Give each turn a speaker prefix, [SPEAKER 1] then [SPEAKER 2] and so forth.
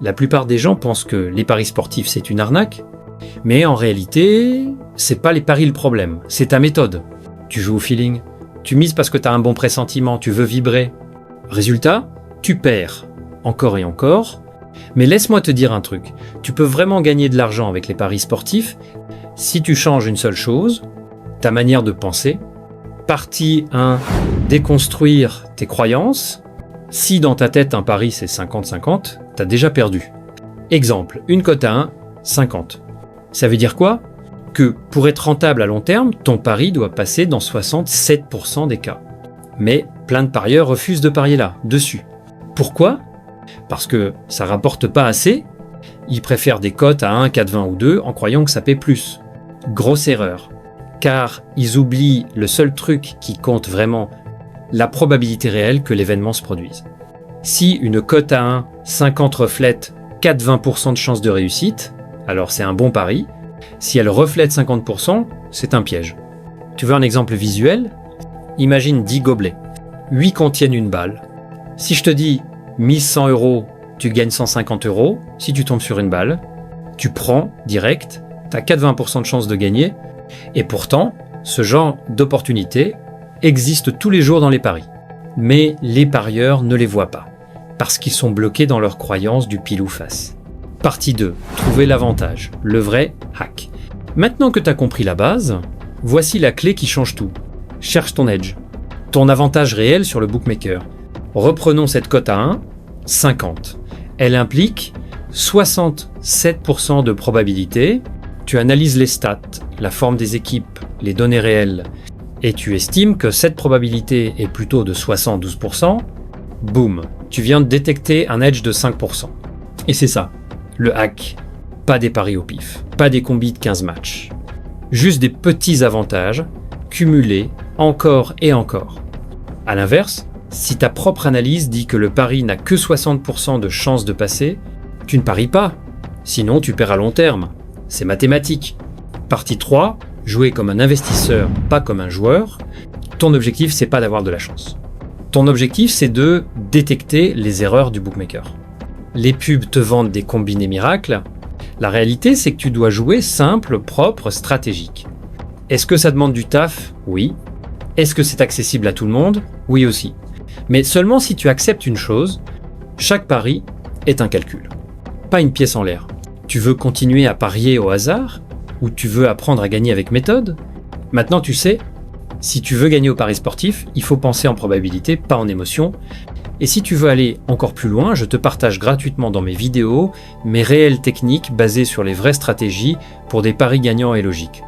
[SPEAKER 1] La plupart des gens pensent que les paris sportifs c'est une arnaque, mais en réalité, c'est pas les paris le problème, c'est ta méthode. Tu joues au feeling, tu mises parce que tu as un bon pressentiment, tu veux vibrer. Résultat, tu perds, encore et encore. Mais laisse-moi te dire un truc, tu peux vraiment gagner de l'argent avec les paris sportifs si tu changes une seule chose, ta manière de penser. Partie 1, déconstruire tes croyances. Si dans ta tête un pari c'est 50-50, t'as déjà perdu. Exemple, une cote à 1, 50. Ça veut dire quoi? Que pour être rentable à long terme, ton pari doit passer dans 67% des cas. Mais plein de parieurs refusent de parier là, dessus. Pourquoi? Parce que ça rapporte pas assez. Ils préfèrent des cotes à 1, 4, 20 ou 2 en croyant que ça paie plus. Grosse erreur. Car ils oublient le seul truc qui compte vraiment, la probabilité réelle que l'événement se produise. Si une cote à 1, 50 reflète 4-20% de chance de réussite, alors c'est un bon pari. Si elle reflète 50%, c'est un piège. Tu veux un exemple visuel? Imagine 10 gobelets. 8 contiennent une balle. Si je te dis mise 100 €, tu gagnes 150 €. Si tu tombes sur une balle, tu prends direct, tu as 4-20% de chance de gagner. Et pourtant, ce genre d'opportunité existe tous les jours dans les paris. Mais les parieurs ne les voient pas, parce qu'ils sont bloqués dans leur croyance du pile ou face. Partie 2. Trouver l'avantage, le vrai hack. Maintenant que tu as compris la base, voici la clé qui change tout. Cherche ton edge, ton avantage réel sur le bookmaker. Reprenons cette cote à 1, 50. Elle implique 67% de probabilité. Tu analyses les stats, la forme des équipes, les données réelles, et tu estimes que cette probabilité est plutôt de 72%. Boum, tu viens de détecter un edge de 5%. Et c'est ça, le hack. Pas des paris au pif, pas des combis de 15 matchs. Juste des petits avantages, cumulés encore et encore. A l'inverse, si ta propre analyse dit que le pari n'a que 60% de chances de passer, tu ne paries pas. Sinon, tu perds à long terme. C'est mathématique. Partie 3, jouer comme un investisseur, pas comme un joueur. Ton objectif, c'est pas d'avoir de la chance. Ton objectif, c'est de détecter les erreurs du bookmaker. Les pubs te vendent des combinés miracles. La réalité, c'est que tu dois jouer simple, propre, stratégique. Est-ce que ça demande du taf? Oui. Est-ce que c'est accessible à tout le monde? Oui aussi. Mais seulement si tu acceptes une chose, chaque pari est un calcul, pas une pièce en l'air. Tu veux continuer à parier au hasard? Ou tu veux apprendre à gagner avec méthode? Maintenant tu sais, si tu veux gagner au pari sportif, il faut penser en probabilité, pas en émotion. Et si tu veux aller encore plus loin, je te partage gratuitement dans mes vidéos mes réelles techniques basées sur les vraies stratégies pour des paris gagnants et logiques.